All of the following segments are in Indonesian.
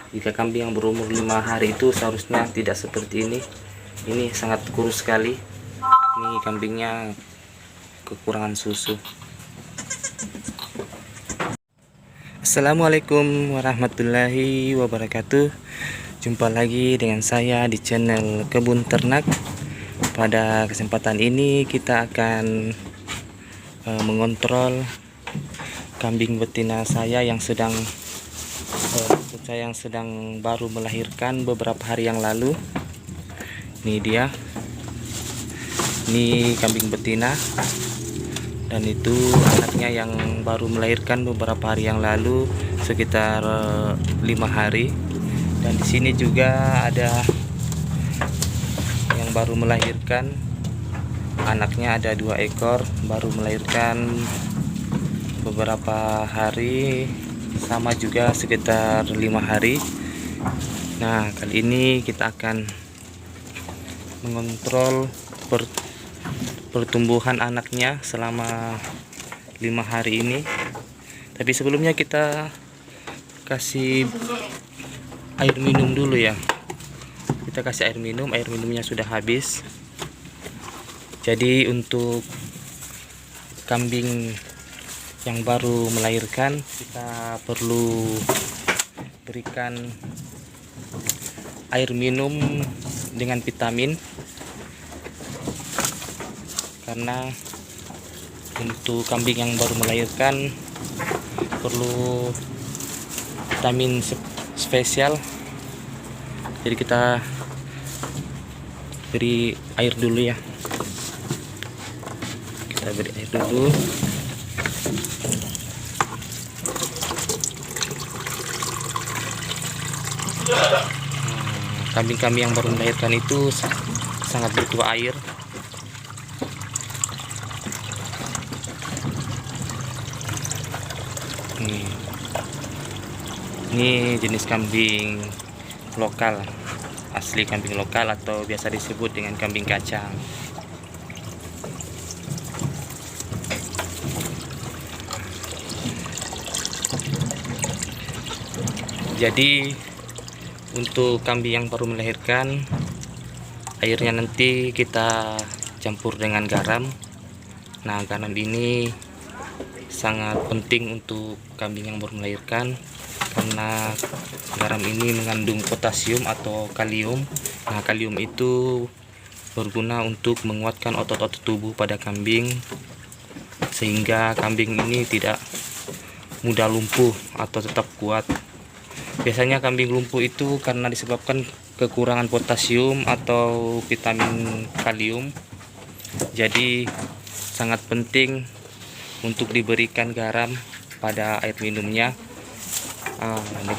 Jika kambing yang berumur 5 hari itu seharusnya tidak seperti ini. Ini sangat kurus sekali. Ini kambingnya kekurangan susu. Assalamualaikum warahmatullahi wabarakatuh. Jumpa lagi dengan saya di channel Kebun Ternak. Pada kesempatan ini kita akan mengontrol kambing betina saya yang sedang baru melahirkan beberapa hari yang lalu. Ini dia, ini kambing betina, dan itu anaknya yang baru melahirkan beberapa hari yang lalu, sekitar 5 hari. Dan di sini juga ada yang baru melahirkan, anaknya ada 2 ekor, baru melahirkan beberapa hari, sama juga sekitar 5 hari. Nah, kali ini kita akan mengontrol pertumbuhan anaknya selama 5 hari ini. Tapi sebelumnya kita kasih air minum dulu ya. Kita kasih air minum, air minumnya sudah habis. Jadi untuk kambing yang baru melahirkan, kita perlu berikan air minum dengan vitamin, karena untuk kambing yang baru melahirkan perlu vitamin spesial. Jadi kita beri air dulu ya. Kita beri air dulu. Kambing-kambing yang baru melahirkan itu sangat butuh air. Ini jenis kambing lokal, asli kambing lokal atau biasa disebut dengan kambing kacang. Jadi untuk kambing yang baru melahirkan, airnya nanti kita campur dengan garam. Nah, garam ini sangat penting untuk kambing yang baru melahirkan, karena garam ini mengandung potasium atau kalium. Nah, kalium itu berguna untuk menguatkan otot-otot tubuh pada kambing, sehingga kambing ini tidak mudah lumpuh atau tetap kuat. Biasanya kambing lumpuh itu karena disebabkan kekurangan potasium atau vitamin kalium. Jadi sangat penting untuk diberikan garam pada air minumnya.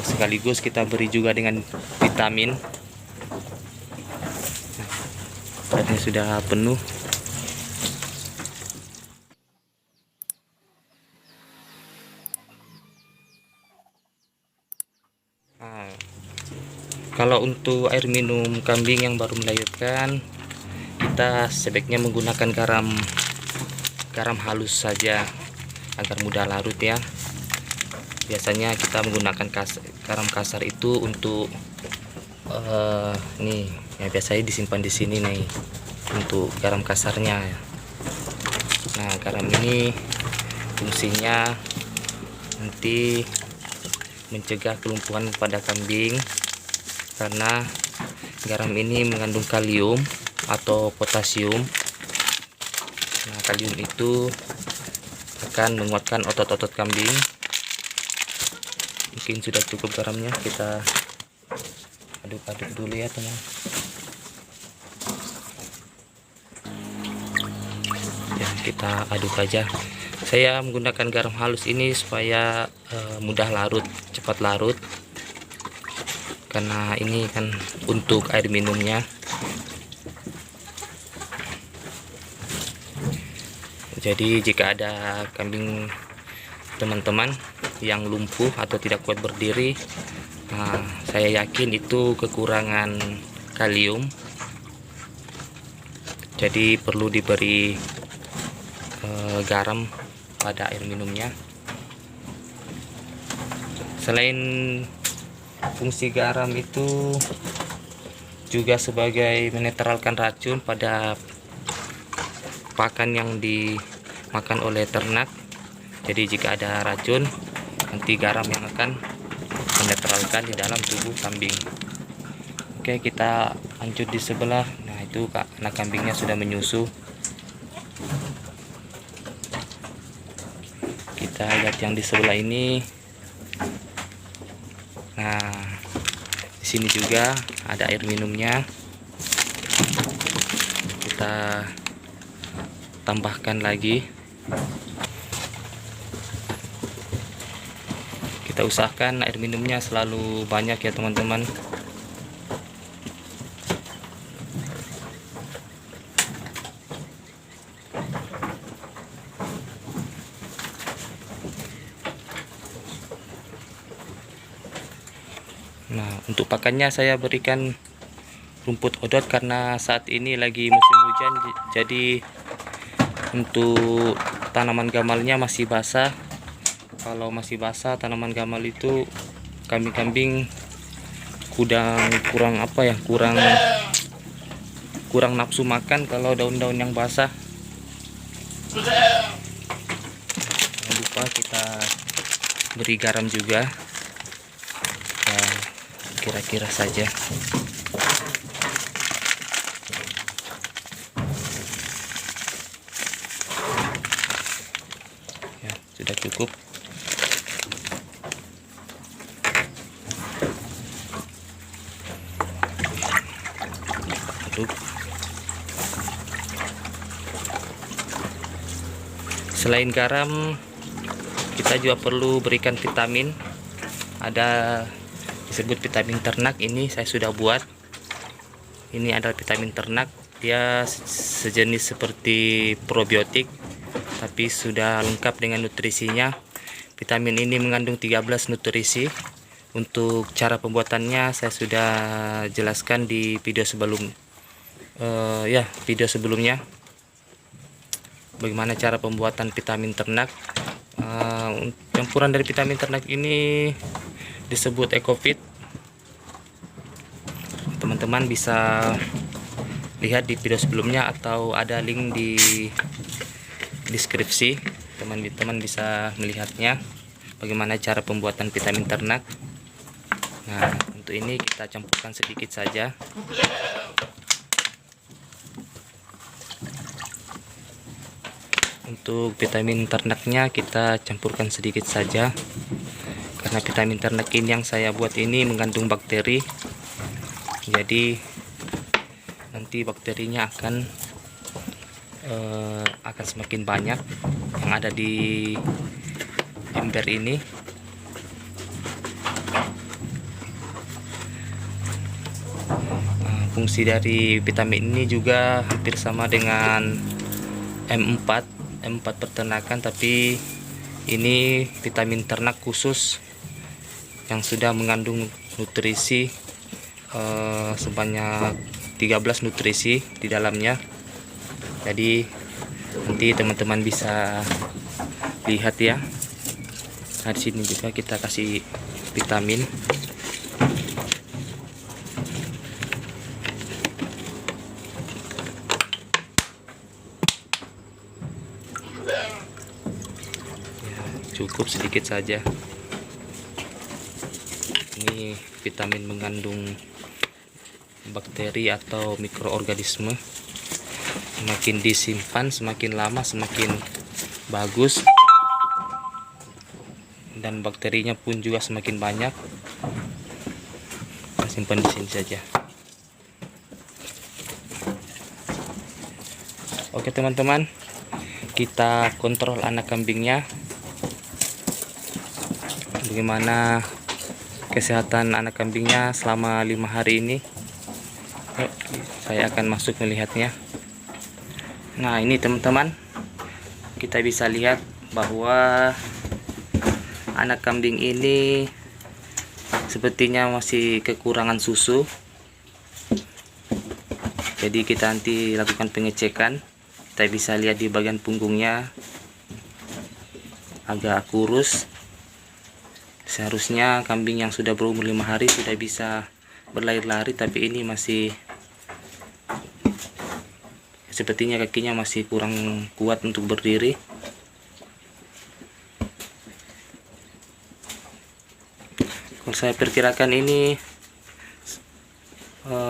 Sekaligus kita beri juga dengan vitamin. Airnya sudah penuh. Kalau untuk air minum kambing yang baru melahirkan, kita sebaiknya menggunakan garam halus saja agar mudah larut ya. Biasanya kita menggunakan garam kasar itu untuk nih ya, biasanya disimpan di sini nih untuk garam kasarnya. Nah, garam ini fungsinya nanti mencegah kelumpuhan pada kambing, karena garam ini mengandung kalium atau potasium. Nah, kalium itu akan menguatkan otot-otot kambing. Mungkin sudah cukup garamnya, kita aduk-aduk dulu ya teman. Ya, kita aduk aja. Saya menggunakan garam halus ini supaya mudah larut, cepat larut, karena ini kan untuk air minumnya. Jadi jika ada kambing teman-teman yang lumpuh atau tidak kuat berdiri, saya yakin itu kekurangan kalium. Jadi perlu diberi garam pada air minumnya. Selain Fungsi garam itu juga sebagai menetralkan racun pada pakan yang dimakan oleh ternak. Jadi jika ada racun, nanti garam yang akan menetralkan di dalam tubuh kambing. Oke, kita lanjut di sebelah. Nah, itu anak kambingnya sudah menyusu. Kita lihat yang di sebelah ini. Nah, di sini juga ada air minumnya. Kita tambahkan lagi. Kita usahakan air minumnya selalu banyak ya teman-teman. Nah, untuk pakannya saya berikan rumput odot karena saat ini lagi musim hujan, jadi untuk tanaman gamalnya masih basah. Kalau masih basah tanaman gamal itu kambing-kambing kurang nafsu makan kalau daun-daun yang basah. Jangan lupa kita beri garam juga. Nah, kira-kira saja. Ya, sudah cukup. Selain garam, kita juga perlu berikan vitamin. Ada disebut vitamin ternak, ini saya sudah buat. Ini adalah vitamin ternak, dia sejenis seperti probiotik tapi sudah lengkap dengan nutrisinya. Vitamin ini mengandung 13 nutrisi. Untuk cara pembuatannya saya sudah jelaskan di video sebelumnya, bagaimana cara pembuatan vitamin ternak. Campuran dari vitamin ternak ini disebut EcoFit. Teman-teman bisa lihat di video sebelumnya atau ada link di deskripsi. Teman-teman bisa melihatnya bagaimana cara pembuatan vitamin ternak. Nah, untuk ini kita campurkan sedikit saja. Untuk vitamin ternaknya kita campurkan sedikit saja, karena vitamin ternak ini yang saya buat ini mengandung bakteri, jadi nanti bakterinya akan semakin banyak yang ada di ember ini. Fungsi dari vitamin ini juga hampir sama dengan M4 peternakan, tapi ini vitamin ternak khusus yang sudah mengandung nutrisi sebanyak 13 nutrisi di dalamnya. Jadi nanti teman-teman bisa lihat ya. Nah, di sini juga kita kasih vitamin. Cukup sedikit saja. Ini vitamin mengandung bakteri atau mikroorganisme. Semakin disimpan semakin lama semakin bagus, dan bakterinya pun juga semakin banyak. Kita simpan di sini saja. Oke teman-teman, kita kontrol anak kambingnya. Bagaimana kesehatan anak kambingnya selama 5 hari ini. Yuk, saya akan masuk melihatnya. Nah, ini teman-teman, kita bisa lihat bahwa anak kambing ini sepertinya masih kekurangan susu. Jadi kita nanti lakukan pengecekan. Kita bisa lihat di bagian punggungnya agak kurus, Seharusnya kambing yang sudah berumur 5 hari sudah bisa berlari-lari, tapi ini masih sepertinya kakinya masih kurang kuat untuk berdiri. Kalau saya perkirakan ini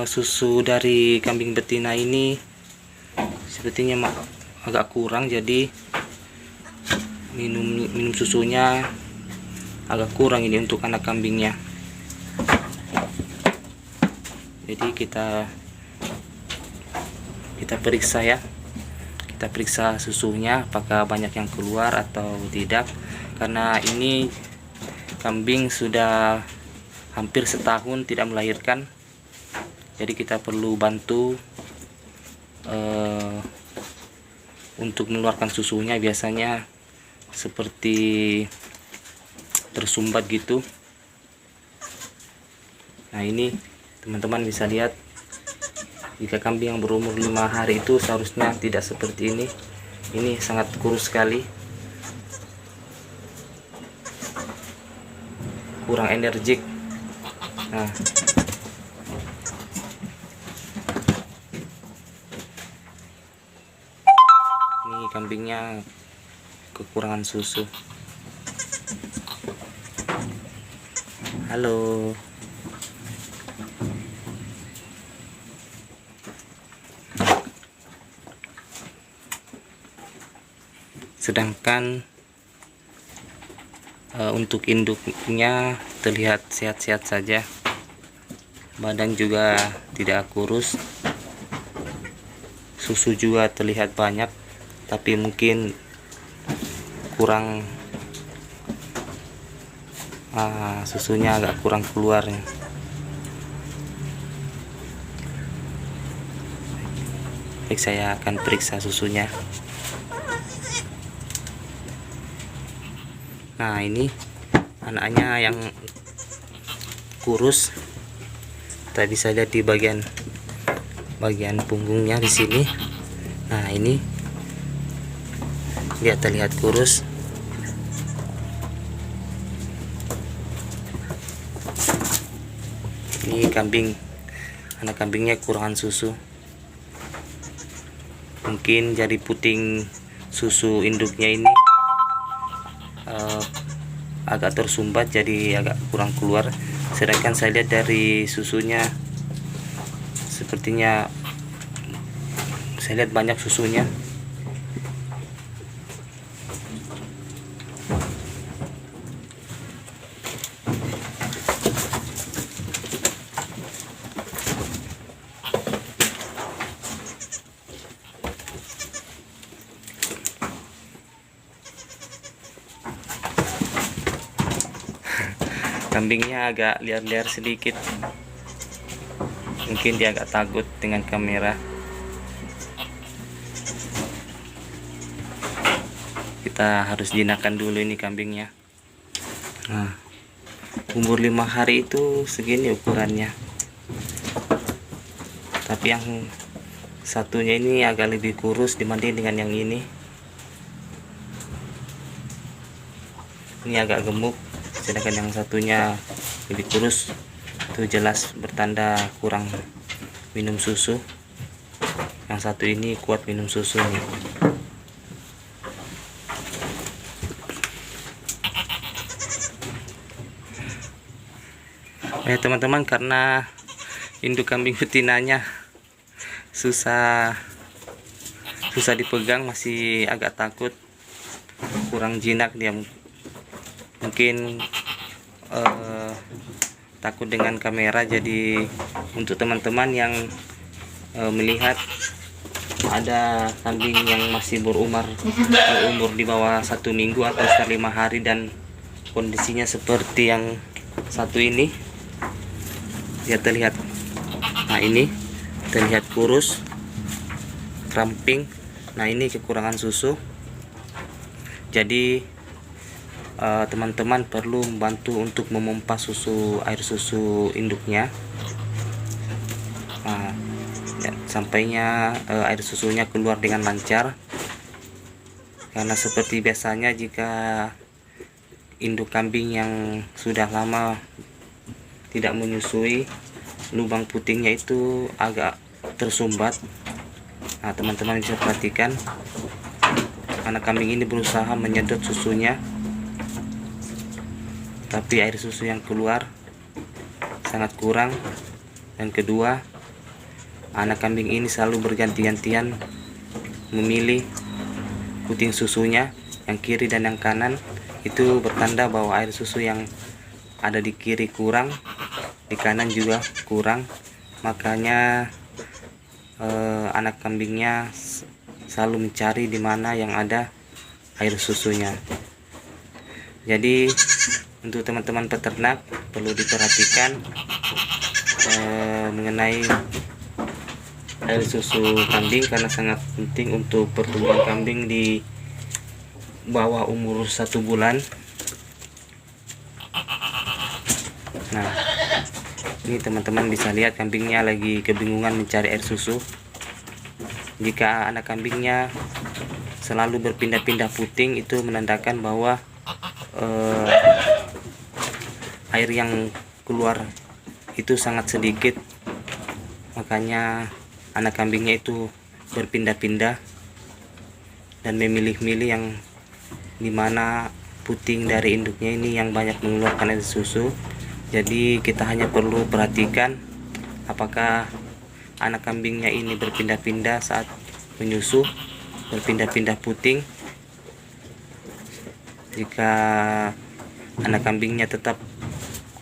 susu dari kambing betina ini sepertinya agak kurang, jadi minum susunya agak kurang ini untuk anak kambingnya. Jadi kita periksa ya, kita periksa susunya apakah banyak yang keluar atau tidak, karena ini kambing sudah hampir setahun tidak melahirkan. Jadi kita perlu bantu untuk mengeluarkan susunya, biasanya seperti tersumbat gitu. Nah, ini teman-teman bisa lihat, jika kambing yang berumur 5 hari itu seharusnya tidak seperti ini. Ini sangat kurus sekali, kurang energik. Nah, ini kambingnya kekurangan susu. Halo. Sedangkan untuk induknya terlihat sehat-sehat saja, badan juga tidak kurus, susu juga terlihat banyak, tapi mungkin kurang, susunya agak kurang keluar. Baik, saya akan periksa susunya. Nah, ini anaknya yang kurus, kita bisa lihat di bagian punggungnya di sini. Nah, ini dia terlihat kurus. Ini anak kambingnya kekurangan susu. Mungkin jari puting susu induknya ini agak tersumbat, jadi agak kurang keluar. Sedangkan saya lihat dari susunya, sepertinya saya lihat banyak susunya. Kambingnya agak liar-liar sedikit, mungkin dia agak takut dengan kamera. Kita harus jinakkan dulu ini kambingnya. Nah, umur 5 hari itu segini ukurannya, tapi yang satunya ini agak lebih kurus dibanding dengan yang ini. Ini agak gemuk, sedangkan yang satunya lebih kurus. Itu jelas bertanda kurang minum susu. Yang satu ini kuat minum susunya. Teman-teman, karena induk kambing betinanya susah dipegang, masih agak takut, kurang jinak dia. Mungkin takut dengan kamera. Jadi untuk teman-teman yang melihat ada kambing yang masih berumur di bawah 1 minggu atau sekitar 5 hari dan kondisinya seperti yang satu ini, dia terlihat, nah ini terlihat kurus, ramping. Nah, ini kekurangan susu. Jadi teman-teman perlu membantu untuk memompa air susu induknya. Nah, ya, sampainya air susunya keluar dengan lancar, karena seperti biasanya jika induk kambing yang sudah lama tidak menyusui, lubang putingnya itu agak tersumbat. Nah, teman-teman bisa perhatikan, anak kambing ini berusaha menyedot susunya, tapi air susu yang keluar sangat kurang. Dan kedua, anak kambing ini selalu berganti-gantian memilih puting susunya, yang kiri dan yang kanan. Itu bertanda bahwa air susu yang ada di kiri kurang, di kanan juga kurang. Makanya anak kambingnya selalu mencari di mana yang ada air susunya. Jadi untuk teman-teman peternak perlu diperhatikan mengenai air susu kambing, karena sangat penting untuk pertumbuhan kambing di bawah umur 1 bulan. Nah, ini teman-teman bisa lihat kambingnya lagi kebingungan mencari air susu. Jika anak kambingnya selalu berpindah-pindah puting, itu menandakan bahwa air yang keluar itu sangat sedikit. Makanya anak kambingnya itu berpindah-pindah dan memilih-milih yang dimana puting dari induknya ini yang banyak mengeluarkan air susu. Jadi kita hanya perlu perhatikan apakah anak kambingnya ini berpindah-pindah saat menyusu, berpindah-pindah puting. Jika anak kambingnya tetap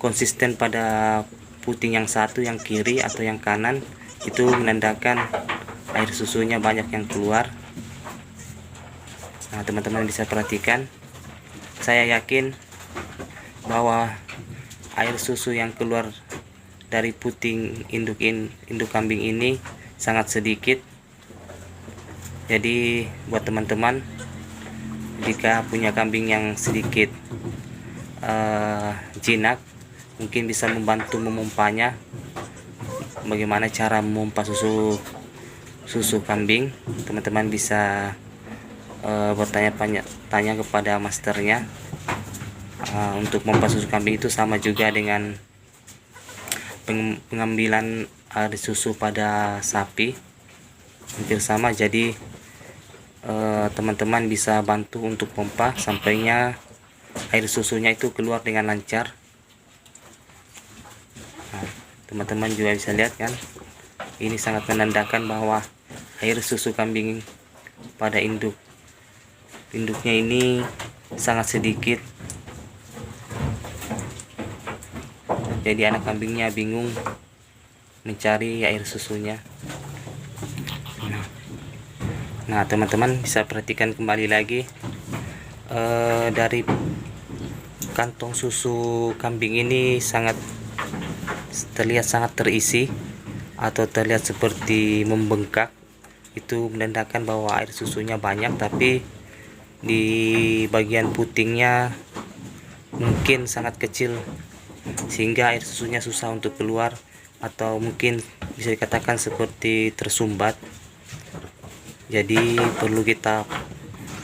konsisten pada puting yang satu, yang kiri atau yang kanan, itu menandakan air susunya banyak yang keluar. Nah, teman-teman bisa perhatikan, saya yakin bahwa air susu yang keluar dari puting induk kambing ini sangat sedikit. Jadi buat teman-teman, jika punya kambing yang sedikit jinak, mungkin bisa membantu memompanya. Bagaimana cara memompa susu kambing, teman-teman bisa bertanya kepada masternya. Untuk memompa susu kambing itu sama juga dengan pengambilan air susu pada sapi, hampir sama. Jadi teman-teman bisa bantu untuk pompa sampainya air susunya itu keluar dengan lancar. Nah, teman-teman juga bisa lihat kan, ini sangat menandakan bahwa air susu kambing pada induknya ini sangat sedikit. Jadi anak kambingnya bingung mencari air susunya. Nah, teman-teman bisa perhatikan kembali lagi, dari kantong susu kambing ini terlihat sangat terisi atau terlihat seperti membengkak. Itu menandakan bahwa air susunya banyak, tapi di bagian putingnya mungkin sangat kecil sehingga air susunya susah untuk keluar, atau mungkin bisa dikatakan seperti tersumbat. Jadi perlu kita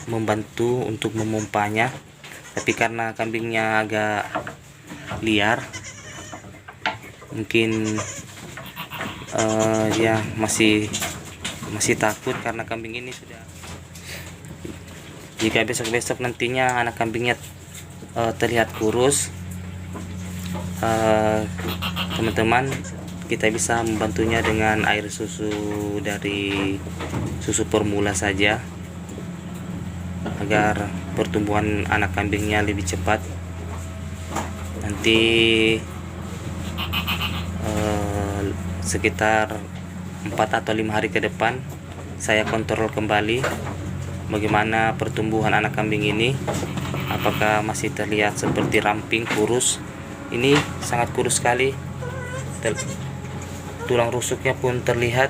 membantu untuk memompanya. Tapi karena kambingnya agak liar, mungkin dia masih takut karena kambing ini sudah. Jika besok-besok nantinya anak kambingnya terlihat kurus, teman-teman kita bisa membantunya dengan air susu dari susu formula saja, agar pertumbuhan anak kambingnya lebih cepat. Nanti sekitar 4 atau 5 hari ke depan saya kontrol kembali bagaimana pertumbuhan anak kambing ini, apakah masih terlihat seperti ramping, kurus. Ini sangat kurus sekali, tulang rusuknya pun terlihat.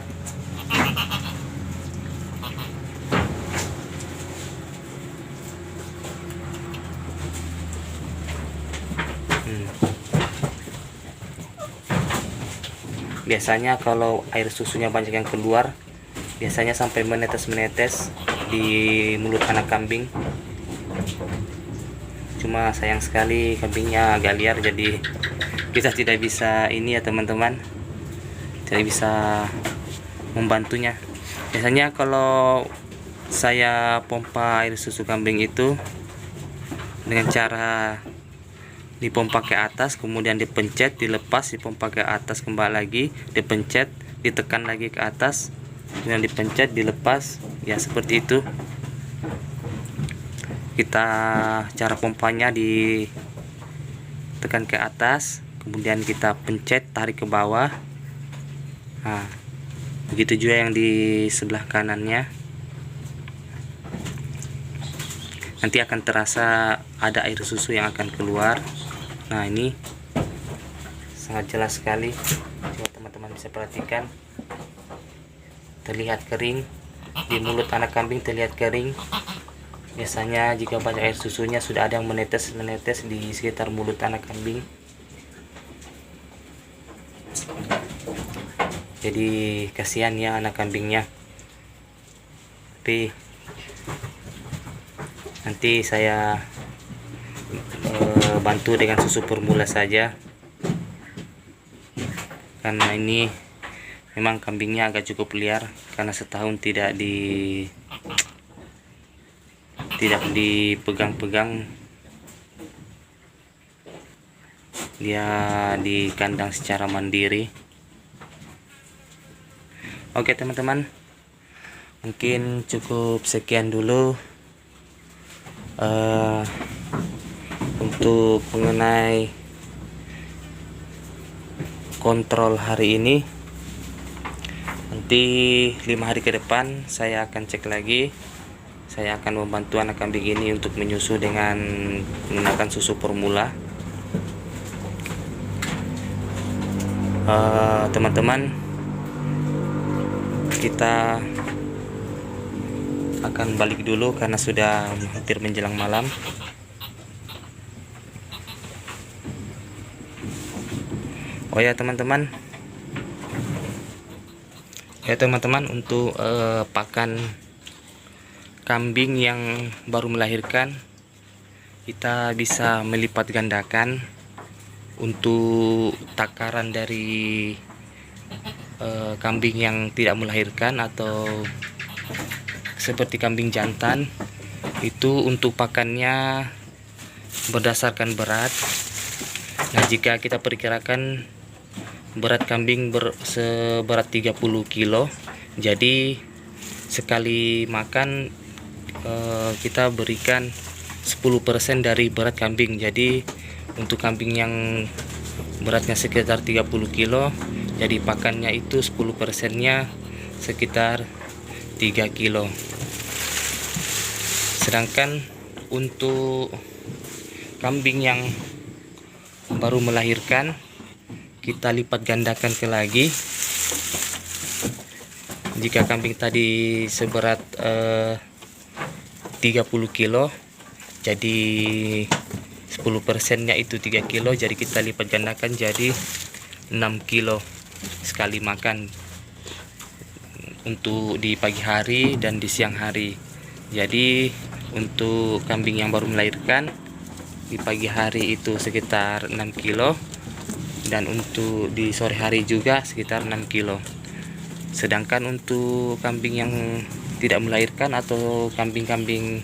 Biasanya kalau air susunya banyak yang keluar, biasanya sampai menetes-menetes di mulut anak kambing. cuma sayang sekali kambingnya agak liar, jadi kita tidak bisa ini ya teman-teman, tidak bisa membantunya. Biasanya kalau saya pompa air susu kambing itu dengan cara dipompa ke atas, kemudian dipencet, dilepas, dipompa ke atas kembali lagi, dipencet, ditekan lagi ke atas, kemudian dipencet, dilepas, ya seperti itu. Kita cara pompanya ditekan ke atas, kemudian kita pencet, tarik ke bawah. Nah, begitu juga yang di sebelah kanannya. Nanti akan terasa ada air susu yang akan keluar. Nah, ini sangat jelas sekali. Coba teman-teman bisa perhatikan, terlihat kering di mulut anak kambing, terlihat kering. Biasanya jika banyak air susunya sudah ada yang menetes di sekitar mulut anak kambing. Jadi kasihan ya anak kambingnya. Tapi nanti saya bantu dengan susu formula saja, karena ini memang kambingnya agak cukup liar karena setahun tidak dipegang-pegang. Dia di kandang secara mandiri. Oke teman-teman, mungkin cukup sekian dulu untuk mengenai kontrol hari ini. Nanti 5 hari ke depan saya akan cek lagi. Saya akan membantu anak kambing ini untuk menyusu dengan menggunakan susu formula. Teman-teman, kita akan balik dulu karena sudah hampir menjelang malam. Oh ya teman-teman, untuk pakan kambing yang baru melahirkan, kita bisa melipat gandakan untuk takaran dari kambing yang tidak melahirkan atau seperti kambing jantan. Itu untuk pakannya berdasarkan berat. Nah, jika kita perkirakan berat kambing seberat 30 kilo, jadi sekali makan kita berikan 10% dari berat kambing. Jadi untuk kambing yang beratnya sekitar 30 kilo, jadi pakannya itu 10%-nya sekitar 3 kilo. Sedangkan untuk kambing yang baru melahirkan, kita lipat gandakan ke lagi. Jika kambing tadi seberat 30 kilo, jadi 10%-nya itu 3 kilo, jadi kita lipat gandakan jadi 6 kilo sekali makan untuk di pagi hari dan di siang hari. Jadi untuk kambing yang baru melahirkan di pagi hari itu sekitar 6 kilo, dan untuk di sore hari juga sekitar 6 kilo. Sedangkan untuk kambing yang tidak melahirkan atau kambing-kambing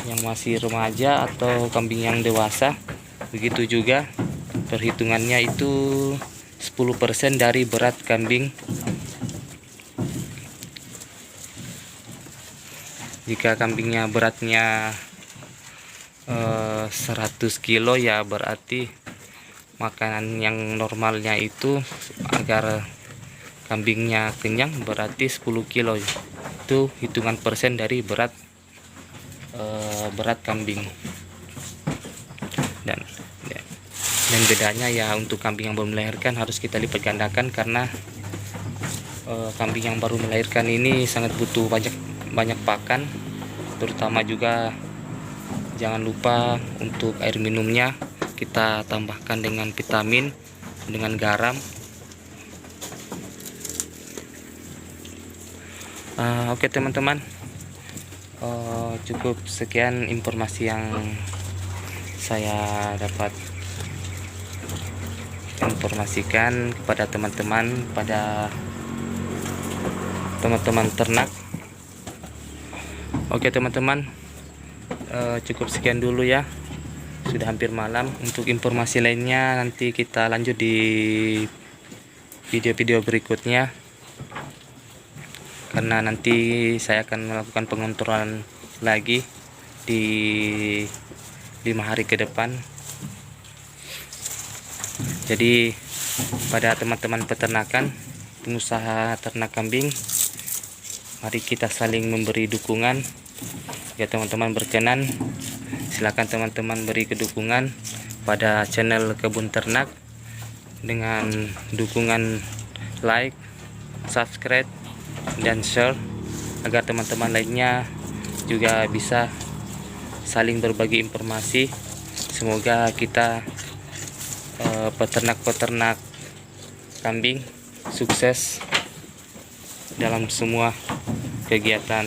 yang masih remaja atau kambing yang dewasa, begitu juga perhitungannya itu 10% dari berat kambing. Jika kambingnya beratnya 100 kilo, ya berarti makanan yang normalnya itu agar kambingnya kenyang berarti 10 kilo. Itu hitungan persen dari berat kambing. Dan bedanya ya, untuk kambing yang baru melahirkan harus kita lipat gandakan karena kambing yang baru melahirkan ini sangat butuh banyak pakan, terutama juga jangan lupa untuk air minumnya kita tambahkan dengan vitamin, dengan garam. Oke teman-teman, cukup sekian informasi yang saya dapat informasikan kepada teman-teman ternak. Oke teman-teman, cukup sekian dulu ya, sudah hampir malam. Untuk informasi lainnya nanti kita lanjut di video-video berikutnya, karena nanti saya akan melakukan pengontrolan lagi di 5 hari ke depan. Jadi pada teman-teman peternakan, pengusaha ternak kambing, mari kita saling memberi dukungan. Ya teman-teman berkenan, silakan teman-teman beri dukungan pada channel Kebun Ternak dengan dukungan like, subscribe, dan share, agar teman-teman lainnya juga bisa saling berbagi informasi. Semoga kita peternak-peternak kambing sukses dalam semua kegiatan.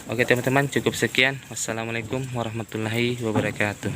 Oke teman-teman, cukup sekian. Wassalamualaikum warahmatullahi wabarakatuh.